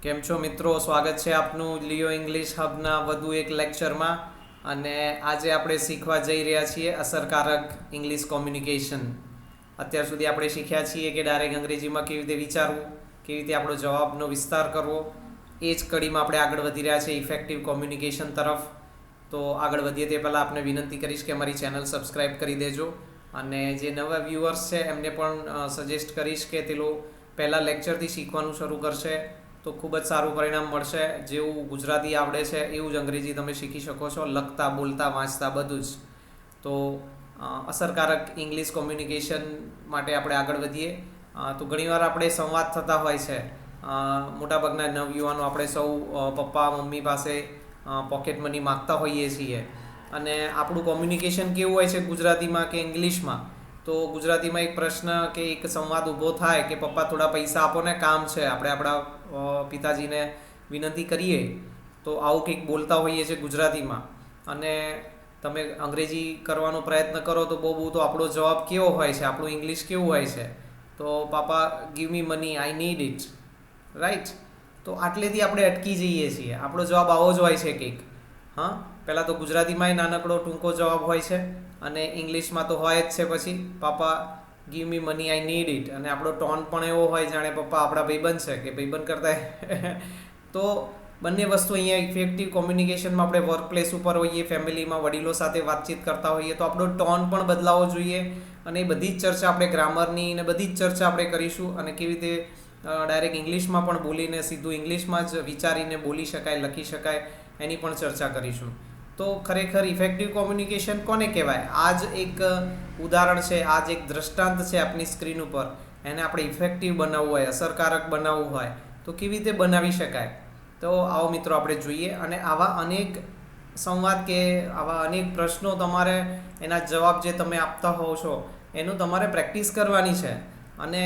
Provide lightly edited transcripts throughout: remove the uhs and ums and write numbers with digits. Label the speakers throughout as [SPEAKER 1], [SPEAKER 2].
[SPEAKER 1] કેમ છો મિત્રો? સ્વાગત છે આપનું લિયો ઇંગ્લિશ હબના વધુ એક લેક્ચરમાં. અને આજે આપણે શીખવા જઈ રહ્યા છીએ અસરકારક ઇંગ્લિશ કોમ્યુનિકેશન. અત્યાર સુધી આપણે શીખ્યા છીએ કે ડાયરેક્ટ અંગ્રેજીમાં કેવી રીતે વિચારવું, કેવી રીતે આપણો જવાબનો વિસ્તાર કરવો. એ જ કડીમાં આપણે આગળ વધી રહ્યા છીએ ઇફેક્ટિવ કોમ્યુનિકેશન તરફ. તો આગળ વધીએ તે પહેલાં આપને વિનંતી કરીશ કે અમારી ચેનલ સબસ્ક્રાઈબ કરી દેજો. અને જે નવા વ્યૂઅર્સ છે એમને પણ સજેસ્ટ કરીશ કે તે લોકો પહેલાં લેક્ચરથી શીખવાનું શરૂ કરશે તો ખૂબ જ સારું પરિણામ મળશે. જેવું ગુજરાતી આવડે છે એવું જ અંગ્રેજી તમે શીખી શકો છો, લખતા, બોલતા, વાંચતા બધું જ. તો અસરકારક ઇંગ્લિશ કોમ્યુનિકેશન માટે આપણે આગળ વધીએ. તો ઘણીવાર આપણે સંવાદ થતા હોય છે. મોટાભાગના નવયુવાનો આપણે સૌ પપ્પા મમ્મી પાસે પોકેટ મની માગતા હોઈએ છીએ. અને આપણું કોમ્યુનિકેશન કેવું હોય છે ગુજરાતીમાં કે ઇંગ્લિશમાં? તો ગુજરાતીમાં એક પ્રશ્ન કે એક સંવાદ ઊભો થાય કે પપ્પા થોડા પૈસા આપો ને, કામ છે. આપણે આપણા પિતાજીને વિનંતી કરીએ તો આવું કંઈક બોલતા હોઈએ છીએ ગુજરાતીમાં. અને તમે અંગ્રેજી કરવાનો પ્રયત્ન કરો તો બહુ તો આપણો જવાબ કેવો હોય છે, આપણું ઇંગ્લિશ કેવું હોય છે? તો papa give me money, I need it, right? તો આટલેથી આપણે અટકી જઈએ છીએ. આપણો જવાબ આવો જ હોય છે કંઈક. હા, પહેલાં તો ગુજરાતીમાંય નાનકડો ટૂંકો જવાબ હોય છે અને ઇંગ્લિશમાં તો હોય જ છે પછી papa give me money, I need it. અને આપણો ટોન પણ એવો હોય જાણે પપ્પા આપણા ભાઈબંધ છે કે ભાઈબંધ કરતા. તો બંને વસ્તુ અહીંયા ઇફેક્ટિવ કોમ્યુનિકેશનમાં આપણે વર્કપ્લેસ ઉપર હોઈએ, ફેમિલીમાં વડીલો સાથે વાતચીત કરતા હોઈએ તો આપણો ટોન પણ બદલાવો જોઈએ. અને એ બધી જ ચર્ચા આપણે ગ્રામરની ને બધી જ ચર્ચા આપણે કરીશું. અને કેવી રીતે ડાયરેક્ટ ઇંગ્લિશમાં પણ બોલીને સીધું ઇંગ્લિશમાં જ વિચારીને બોલી શકાય, લખી શકાય, એની પણ ચર્ચા કરીશું. તો ખરેખર ઇફેક્ટિવ કોમ્યુનિકેશન કોને કહેવાય? આ જ એક ઉદાહરણ છે, આ જ એક દ્રષ્ટાંત છે આપની સ્ક્રીન ઉપર. એને આપણે ઇફેક્ટિવ બનાવવું હોય, અસરકારક બનાવવું હોય તો કેવી રીતે બનાવી શકાય? તો આવો મિત્રો આપણે જોઈએ. અને આવા અનેક સંવાદ કે આવા અનેક પ્રશ્નો તમારે એના જવાબ જે તમે આપતા હોવ છો એનું તમારે પ્રેક્ટિસ કરવાની છે. અને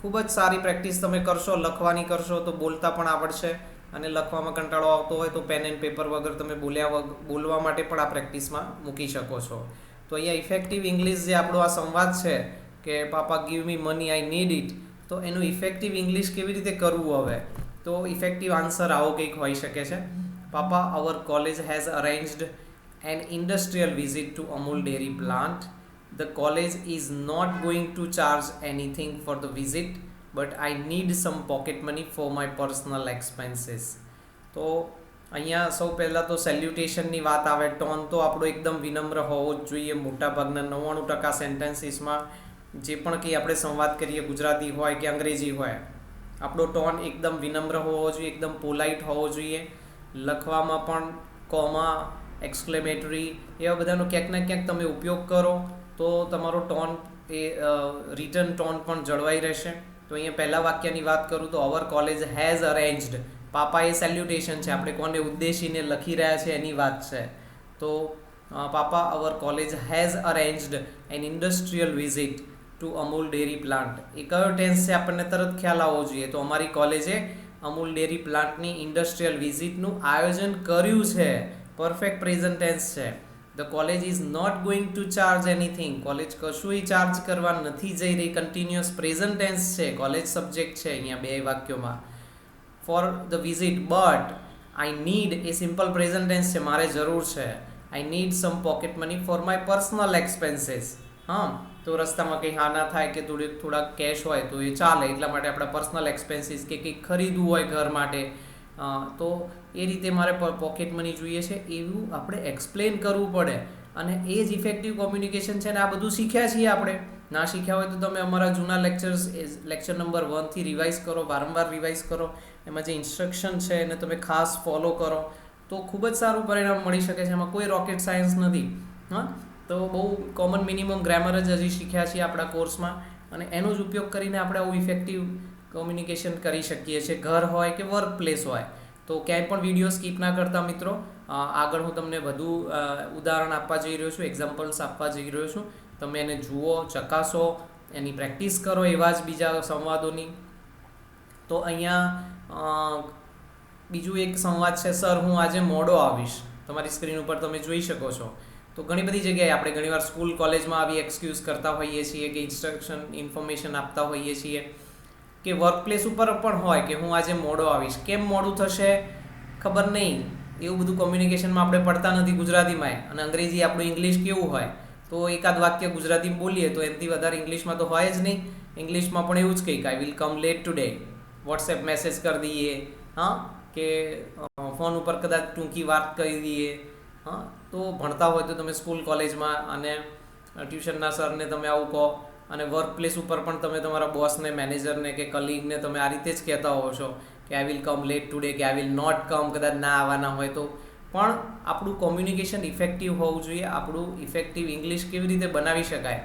[SPEAKER 1] ખૂબ જ સારી પ્રેક્ટિસ તમે કરશો, લખવાની કરશો તો બોલતા પણ આવડશે. અને લખવામાં કંટાળો આવતો હોય તો પેન એન્ડ પેપર વગર તમે બોલવા માટે પણ આ પ્રેક્ટિસમાં મૂકી શકો છો. તો અહીંયા ઇફેક્ટિવ ઇંગ્લિશ જે આપણો આ સંવાદ છે કે papa give me money, I need it, તો એનું ઇફેક્ટિવ ઇંગ્લિશ કેવી રીતે કરવું હવે? તો ઇફેક્ટિવ આન્સર આવો કંઈક હોઈ શકે છે. Papa, our college has arranged an industrial visit to Amul dairy plant. The college is not going to charge anything for the visit, but I need some pocket money for my personal expenses. તો અહીંયા સૌ પહેલાં તો સેલ્યુટેશનની વાત આવે. Tone તો આપણો એકદમ વિનમ્ર હોવો જ જોઈએ. મોટાભાગના 99% સેન્ટેન્સીસમાં જે પણ કંઈ આપણે સંવાદ કરીએ, ગુજરાતી હોય કે અંગ્રેજી હોય, આપણો ટોન એકદમ વિનમ્ર હોવો જોઈએ, એકદમ પોલાઇટ હોવો જોઈએ. લખવામાં પણ કોમા, એક્સક્લેમેટરી એવા બધાનો ક્યાંક ને ક્યાંક તમે ઉપયોગ કરો તો તમારો ટોન એ રિટર્ન ટોન પણ જળવાઈ રહેશે. તો અહીંયા પહેલા વાક્યની વાત કરું તો અવર કોલેજ હેઝ અરેન્જ્ડ. પાપા એ સેલ્યુટેશન છે, આપણે કોને ઉદ્દેશીને લખી રહ્યા છે એની વાત છે. તો papa, our college has arranged an industrial visit to Amul dairy plant. એ કયો ટેન્સ છે આપણને તરત ખ્યાલ આવવો જોઈએ. તો અમારી કોલેજે અમૂલ ડેરી પ્લાન્ટની ઇન્ડસ્ટ્રીયલ વિઝિટનું આયોજન કર્યું છે. પરફેક્ટ પ્રેઝન્ટ ટેન્સ છે. The college is not going to charge anything. કોલેજ કશુંય ચાર્જ કરવા નથી જઈ રહી. કન્ટિન્યુઅસ પ્રેઝન્ટ ટેન્સ છે, કોલેજ સબ્જેક્ટ છે અહીંયા બે વાક્યોમાં. For the visit, but I need a simple present tense છે, મારે જરૂર છે. I need some pocket money for my personal expenses. હા, તો રસ્તામાં કંઈ હા ના થાય કે થોડાક કેશ હોય તો એ ચાલે. એટલા માટે આપણા પર્સનલ એક્સપેન્સીસ કે કંઈક ખરીદવું હોય ઘર માટે તો એ રીતે મારે પોકેટ મની જોઈએ છે, એવું આપણે એક્સપ્લેન કરવું પડે. અને એ જ ઇફેક્ટિવ કોમ્યુનિકેશન છે. ને આ બધું શીખ્યા છીએ આપણે. ના શીખ્યા હોય તો તમે અમારા જૂના લેક્ચર નંબર 1થી રિવાઇઝ કરો, વારંવાર રિવાઇઝ કરો. એમાં જે ઇન્સ્ટ્રક્શન છે એને તમે ખાસ ફોલો કરો તો ખૂબ જ સારું પરિણામ મળી શકે છે. એમાં કોઈ રોકેટ સાયન્સ નથી. હા, તો બહુ કોમન મિનિમમ ગ્રામર જ હજી શીખ્યા છીએ આપણા કોર્સમાં. અને એનો જ ઉપયોગ કરીને આપણે આવું ઇફેક્ટિવ કોમ્યુનિકેશન કરી શકીએ છીએ, ઘર હોય કે વર્ક પ્લેસ હોય. તો ક્યાંય પણ વિડીયો સ્કીપ ના કરતા મિત્રો. આગળ હું તમને વધુ ઉદાહરણ આપવા જઈ રહ્યો છું, એક્ઝામ્પલ્સ આપવા જઈ રહ્યો છું. તમે એને જુઓ, ચકાસો, એની પ્રેક્ટિસ કરો એવા જ બીજા સંવાદોની. તો અહીંયા બીજું એક સંવાદ છે, સર હું આજે મોડો આવીશ. તમારી સ્ક્રીન ઉપર તમે જોઈ શકો છો. તો ઘણી બધી જગ્યાએ આપણે ઘણીવાર સ્કૂલ કોલેજમાં આવી એક્સક્યુઝ કરતા હોઈએ છીએ કે ઇન્સ્ટ્રક્શન ઇન્ફોર્મેશન આપતા હોઈએ છીએ. કે વર્કપ્લેસ ઉપર પણ હોય કે હું આજે મોડો આવીશ, કેમ મોડું થશે ખબર નહીં, એવું બધું કોમ્યુનિકેશનમાં આપણે પડતા નથી ગુજરાતીમાં. અને અંગ્રેજી આપણું ઇંગ્લિશ કેવું હોય તો એકાદ વાક્ય ગુજરાતીમાં બોલીએ તો એનાથી વધારે ઇંગ્લિશમાં તો હોય જ નહીં. ઇંગ્લિશમાં પણ એવું જ કંઈક I will come late today, WhatsApp message કરી દઈએ, હા, કે ફોન ઉપર કદાચ ટૂંકી વાત કરી દઈએ. હા, તો ભણતા હોય તો તમે સ્કૂલ કોલેજમાં અને ટ્યુશનના સરને તમે આવું કહો, અને વર્ક પ્લેસ ઉપર પણ તમે તમારા બોસને, મેનેજરને કે કલીગને તમે આ રીતે જ કહેતા હોવ છો કે I will come late today, કે આઈ વિલ નોટ કમ, કદાચ ના આવવાના હોય તો. પણ આપણું કોમ્યુનિકેશન ઇફેક્ટિવ હોવું જોઈએ. આપણું ઇફેક્ટિવ ઇંગ્લિશ કેવી રીતે બનાવી શકાય?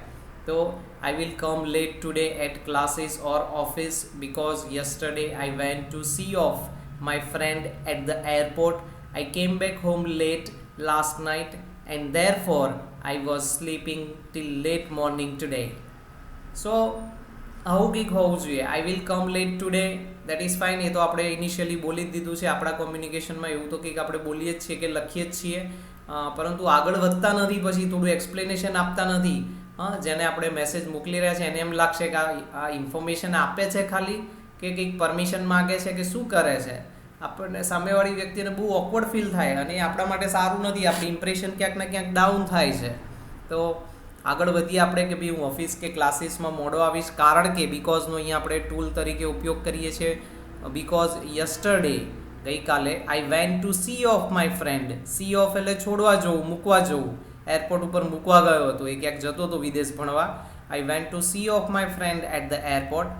[SPEAKER 1] તો I will come late today at classes or office because yesterday I went to see off my friend at the airport. I came back home late last night and therefore I was sleeping till late morning today. So આવું કંઈક હોવું જોઈએ. I will come late today, that is fine. એ તો આપણે initially બોલી જ દીધું છે. આપણા કોમ્યુનિકેશનમાં એવું તો કંઈક આપણે બોલીએ જ છીએ કે લખીએ જ છીએ, પરંતુ આગળ વધતા નથી, પછી થોડું એક્સપ્લેનેશન આપતા નથી. જેને આપણે મેસેજ મોકલી રહ્યા છે એને એમ લાગશે કે આ ઇન્ફોર્મેશન આપે છે ખાલી, કે કંઈક પરમિશન માગે છે, કે શું કરે છે. આપણને સામેવાળી વ્યક્તિને બહુ ઓકવર્ડ ફીલ થાય અને એ આપણા માટે સારું નથી. આપણી ઇમ્પ્રેશન ક્યાંક ને ક્યાંક ડાઉન થાય છે. તો આગળ વધીએ આપણે કે ભાઈ હું ઓફિસ કે ક્લાસીસમાં મોડો આવીશ, કારણ કે બીકોઝનો અહીંયા આપણે ટૂલ તરીકે ઉપયોગ કરીએ છીએ. બીકોઝ યસ્ટરડે, ગઈકાલે, આઈ went to see off my friend. Sea of એટલે છોડવા જવું, મૂકવા જવું. એરપોર્ટ ઉપર મૂકવા ગયો હતો, એ ક્યાંક જતો હતો વિદેશ ભણવા. I went to see off my friend at the airport.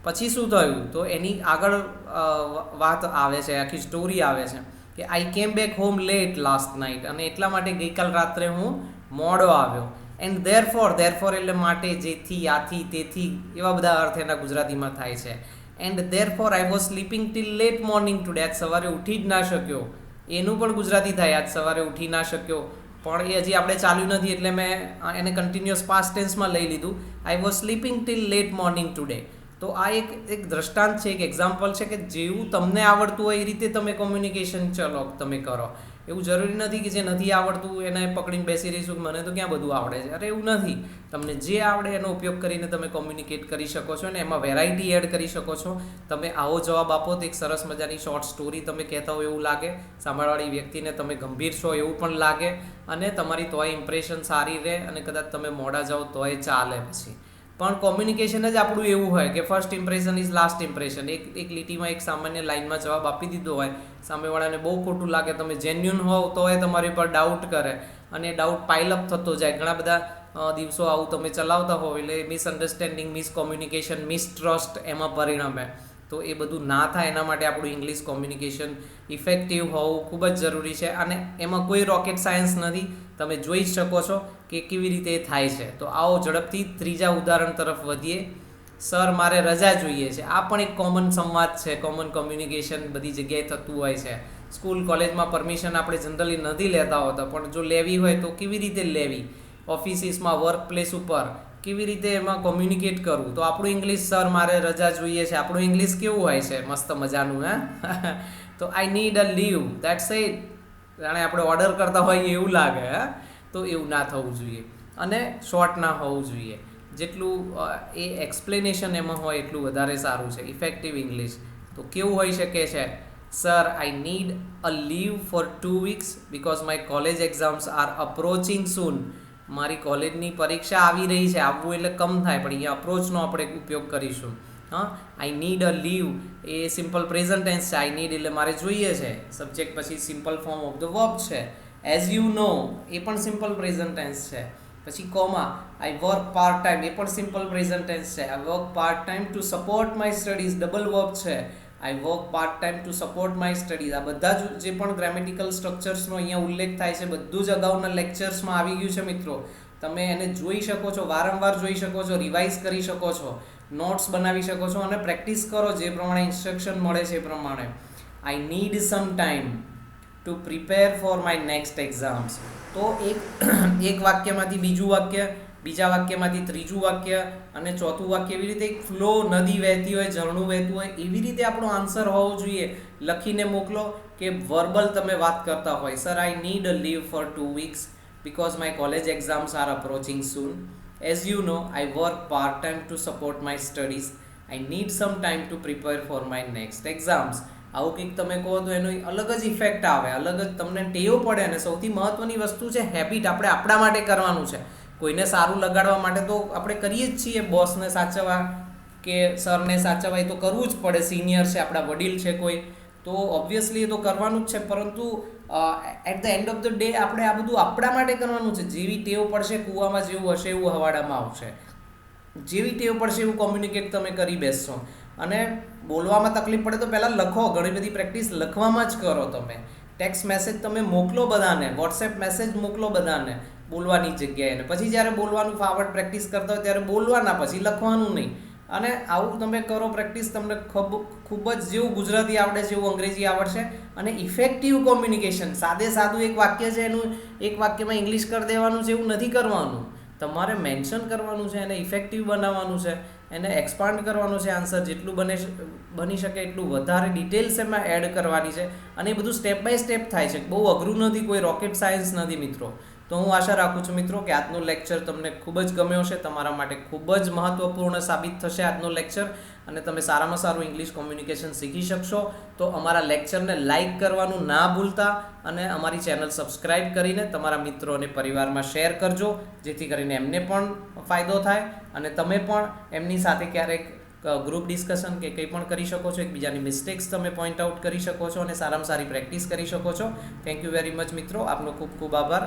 [SPEAKER 1] પછી શું થયું? તો એની આગળ વાત આવે છે, આખી સ્ટોરી આવે છે કે I came back home late last night, અને એટલા માટે ગઈકાલ રાત્રે હું મોડો આવ્યો. એન્ડ ધેરફોર એટલે માટે, જેથી, આથી, તેથી, એવા બધા અર્થ એના ગુજરાતીમાં થાય છે. And therefore I was sleeping till late morning today. આજ સવારે ઉઠી જ ના શક્યો, એનું પણ ગુજરાતી થાય આજ સવારે ઉઠી ના શક્યો. પણ એ હજી આપણે ચાલ્યું નથી એટલે મેં એને કન્ટિન્યુઅસ પાસ્ટ ટેન્સમાં લઈ લીધું. I was sleeping till late morning today. તો આ એક દ્રષ્ટાંત છે, એક એક્ઝામ્પલ છે કે જેવું તમને આવડતું હોય એ રીતે તમે કોમ્યુનિકેશન તમે કરો. એવું જરૂરી નથી કે જે નથી આવડતું એને પકડીને બેસી રહીશું કે મને તો ક્યાં બધું આવડે છે. અરે એવું નથી. તમને જે આવડે એનો ઉપયોગ કરીને તમે કોમ્યુનિકેટ કરી શકો છો, અને એમાં વેરાયટી એડ કરી શકો છો. તમે આવો જવાબ આપો તો એક સરસ મજાની શોર્ટ સ્ટોરી તમે કહેતા હોય એવું લાગે, સાંભળવાળી વ્યક્તિને તમે ગંભીર છો એવું પણ લાગે, અને તમારી તોય ઇમ્પ્રેશન સારી રહે, અને કદાચ તમે મોડા જાઓ તોય ચાલે. પછી પણ કોમ્યુનિકેશન જ આપણું એવું હોય કે first impression is last impression. એક લીટીમાં, એક સામાન્ય લાઇનમાં જવાબ આપી દીધો હોય, સામેવાળાને બહુ ખોટું લાગે, તમે જેન્યુન હોવ તો એ તમારી પર ડાઉટ કરે, અને ડાઉટ પાઇલઅપ થતો જાય. ઘણા બધા દિવસો આવું તમે ચલાવતા હોવ એટલે મિસઅન્ડરસ્ટેન્ડિંગ, મિસકોમ્યુનિકેશન, મિસટ્રસ્ટ એમાં પરિણમે. તો એ બધું ના થાય એના માટે આપણું ઇંગ્લિશ કોમ્યુનિકેશન ઇફેક્ટિવ હોવું ખૂબ જ જરૂરી છે. અને એમાં કોઈ રોકેટ સાયન્સ નથી, તમે જોઈ જ શકો છો કે કેવી રીતે એ થાય છે. તો આવો ઝડપથી ત્રીજા ઉદાહરણ તરફ વધીએ. સર, મારે રજા જોઈએ છે. આ પણ એક કોમન સંવાદ છે, કોમન કોમ્યુનિકેશન બધી જગ્યાએ થતું હોય છે. સ્કૂલ કોલેજમાં પરમિશન આપણે જનરલી નથી લેતા હોતા, પણ જો લેવી હોય તો કેવી રીતે લેવી, ઓફિસીસમાં, વર્ક પ્લેસ ઉપર કેવી રીતે એમાં કોમ્યુનિકેટ કરવું. તો આપણું ઇંગ્લિશ, સર મારે રજા જોઈએ છે, આપણું ઇંગ્લિશ કેવું હોય છે? મસ્ત મજાનું. તો I need a leave, that's it. જાણે આપણે ઓર્ડર કરતા હોઈએ એવું લાગે. તો એવું ના થવું જોઈએ, અને શોર્ટ ના હોવું જોઈએ. જેટલું એ એક્સપ્લેનેશન એમાં હોય એટલું વધારે સારું છે. ઇફેક્ટિવ ઇંગ્લિશ તો કેવું હોઈ શકે છે? Sir, I need a leave for 2 weeks because my college exams are approaching soon. મારી કોલેજની પરીક્ષા આવી રહી છે. આવવું એટલે કમ થાય, પણ અહીંયા અપ્રોચનો આપણે ઉપયોગ કરીશું. આઈ નીડ અ લીવ એ સિમ્પલ પ્રેઝન્ટ ટેન્સ છે. આઈ નીડ એટલે મારે જોઈએ છે, સબ્જેક્ટ પછી simple form of the verb છે. એઝ યુ નો એ પણ સિમ્પલ પ્રેઝન્ટ ટેન્સ છે. પછી comma, I work part time એ પણ સિમ્પલ પ્રેઝન્ટ ટેન્સ છે. I work part time to support my studies double verb છે. I work part time to support my studies. આ બધા જ જે પણ ગ્રામેટિકલ સ્ટ્રક્ચર્સનો અહીંયા ઉલ્લેખ થાય છે બધું જ અગાઉના લેક્ચર્સમાં આવી ગયું છે મિત્રો. તમે એને જોઈ શકો છો, વારંવાર જોઈ શકો છો, રિવાઇઝ કરી શકો છો, નોટ્સ બનાવી શકો છો, અને પ્રેક્ટિસ કરો જે પ્રમાણે ઇન્સ્ટ્રક્શન મળે છે એ પ્રમાણે. આઈ need some time to prepare for my next exams. તો એક વાક્યમાંથી બીજું વાક્ય, બીજા વાક્યમાંથી ત્રીજું વાક્ય, અને ચોથું વાક્ય, એવી રીતે એક ફ્લો, નદી વહેતી હોય, ઝરણું વહેતું હોય, એવી રીતે આપણો આન્સર હોવો જોઈએ. લખીને મોકલો કે વર્બલ તમે વાત કરતા હોય. Sir, I need a leave for 2 weeks because my college exams are approaching soon. As you know, I work part-time to support my studies. I need some time to prepare for my next exams. આવું કંઈક તમે કહો તો એનો અલગ જ effect આવે, અલગ જ તમને ટેવ પડે. અને સૌથી મહત્ત્વની વસ્તુ છે હેબિટ. આપણે આપણા માટે કરવાનું છે. કોઈને સારું લગાડવા માટે તો આપણે કરીએ જ છીએ, બોસને સાચવવા કે સરને સાચવવા એ તો કરવું જ પડે. સિનિયર છે, આપણા વડીલ છે કોઈ, તો ઓબ્વિયસલી એ તો કરવાનું જ છે. પરંતુ at the end of the day આપણે આ બધું આપણા માટે કરવાનું છે. જેવી ટેવ પડશે, કૂવામાં જેવું હશે એવું હવાડામાં આવશે. જેવી ટેવ પડશે એવું કોમ્યુનિકેટ તમે કરી બેસશો. અને બોલવામાં તકલીફ પડે તો પહેલાં લખો. ઘણી બધી પ્રેક્ટિસ લખવામાં જ કરો. તમે ટેક્સ્ટ મેસેજ તમે મોકલો બધાને, વોટ્સએપ મેસેજ મોકલો બધાને બોલવાની જગ્યાએ. પછી જ્યારે બોલવાનું ફાવટ પ્રેક્ટિસ કરતા હોય ત્યારે બોલવાના, પછી લખવાનું નહીં. અને આવું તમે કરો પ્રેક્ટિસ, તમને ખૂબ જ જેવું ગુજરાતી આવડે છે એવું અંગ્રેજી આવડશે. અને ઇફેક્ટિવ કોમ્યુનિકેશન, સાદું એક વાક્ય છે એનું એક વાક્યમાં ઇંગ્લિશ કરી દેવાનું છે એવું નથી કરવાનું. તમારે મેન્શન કરવાનું છે, એને ઇફેક્ટિવ બનાવવાનું છે, એને એક્સપાન્ડ કરવાનું છે. આન્સર જેટલું બની શકે એટલું વધારે ડિટેલ્સ એમાં એડ કરવાની છે. અને એ બધું સ્ટેપ બાય સ્ટેપ થાય છે, બહુ અઘરું નથી, કોઈ રોકેટ સાયન્સ નથી મિત્રો. તો હું આશા રાખું છું મિત્રો કે આજનો લેક્ચર તમને ખૂબ જ ગમ્યો હશે. તમારા માટે ખૂબ જ મહત્ત્વપૂર્ણ સાબિત થશે આજનો લેક્ચર, અને તમે સારામાં સારું ઇંગ્લિશ કોમ્યુનિકેશન શીખી શકશો. તો અમારા લેક્ચરને લાઇક કરવાનું ના ભૂલતા, અને અમારી ચેનલ સબસ્ક્રાઇબ કરીને તમારા મિત્રો અને પરિવારમાં શેર કરજો, જેથી કરીને એમને પણ ફાયદો થાય અને તમે પણ એમની સાથે ક્યારેક ગ્રુપ ડિસ્કશન કે કંઈ પણ કરી શકો છો. એકબીજાની મિસ્ટેક્સ તમે પોઈન્ટ આઉટ કરી શકો છો અને સારામાં સારી પ્રેક્ટિસ કરી શકો છો. થેન્ક યુ વેરી મચ મિત્રો. આપનો ખૂબ ખૂબ આભાર.